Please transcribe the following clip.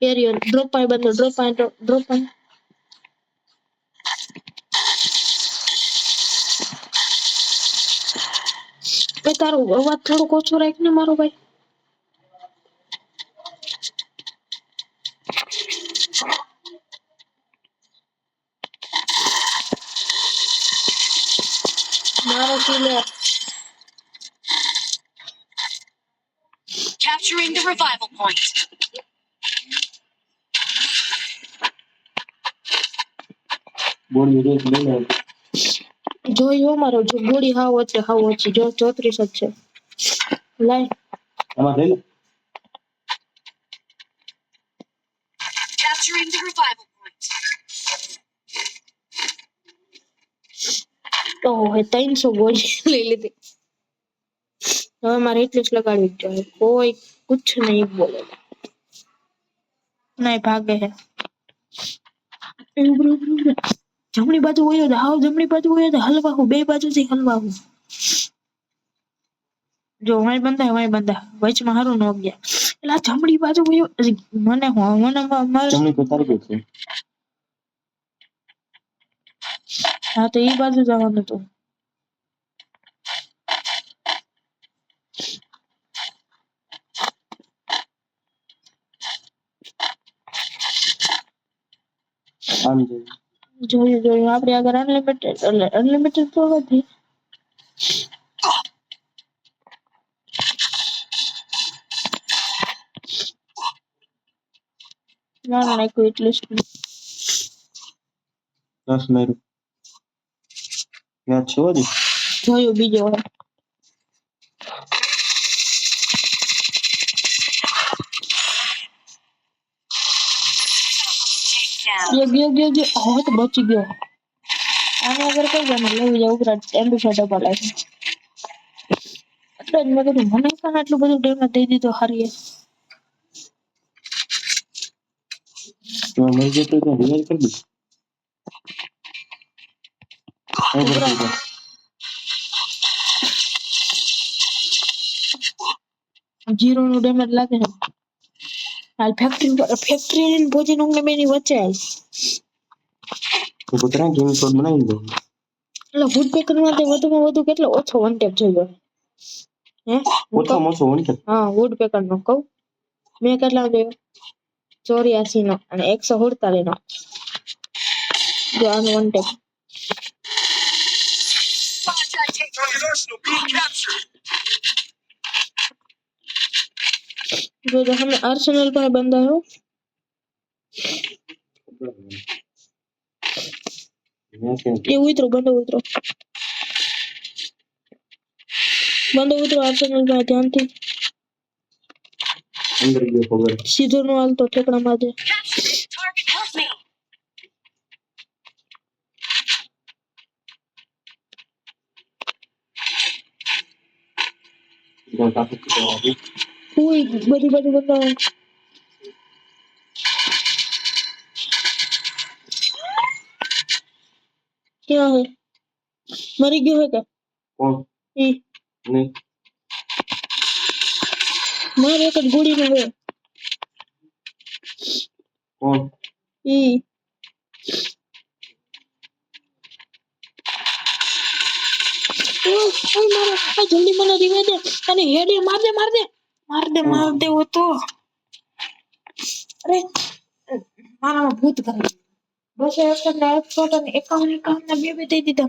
Aerial drop પાય બંધો drop પાય એ તારો અવાજ થોડો ઓછો રાખ ને મારો ભાઈ મારો killer Capturing the revival point. જોયો મારો જો બોડી હાવ ઓછી જો 34 જ છે લાઈ Capturing the revival point. તો હે 300 બોડી લઈ લીધી હવે મારે એટલે જ લગાડવી જોઈએ કોઈ कुछ नहीं बोले नहीं भागे है જમણી બાજુ હોય હાવ જમણી બાજુ હોય હલવાહું બે બાજુથી હલવાહું જો વાય બંધા વચમાં હારું ન ગયા એટલે આ જમણી બાજુ હોય મને મારે જમણી તો તારી ગઈ છે હા તો ઈ બાજુ જવાનું હતું આમ જોયું આપણે આગળ અનલિમિટેડ તો નથી ના નાખ્યું એટલીસ્ટ 10 માર્યું યાદ છે હજી જોયું બીજો ગયો હવે તો બચી ગયો આને અગર કઈ જાને લેવી જાવ ઉપરાંત એમ્બીફાઈ ડબલ આવી એટલે જ મેં કીધું મને પણ આટલું બધું ડેમેજ દઈ દીધો હારીએ તો મળી જતો તો રિવાઇવ કરી દે જીરો નું ડેમેજ લાગે છે હાલ ફેક્ટરી ની ભોજી નું બેની વચ્ચે હાલ તો કુતરા ગેમ કોડ બનાવી દો એટલે વુડ પેકર માં તે વધુમાં વધુ કેટલો ઓછો વન ટેપ જોયો હે ઓછો મોછો વન ટેપ હા વુડ પેકર નો કહું મેં કેટલા જોયો 84 નો અને 147 નો જો આનો વન ટેપ जो हमें आर्सेनल पर बंदा हो ये उतरो बंदो उतरो आर्सेनल में ध्यान थी अंदर गयो खबर सीधो नो हाल तो ठेकड़ा मार दे कोई बड़ी बंदा क्या है मरी गयो है क्या कौन ई नहीं मार एक गोली में है कौन ई ओ मारो जल्दी મને રીવે દે અને હેડ માર દે वो तो अरे मारा भूत कर बस एक शॉट ने 51 ने 2 दे दीधा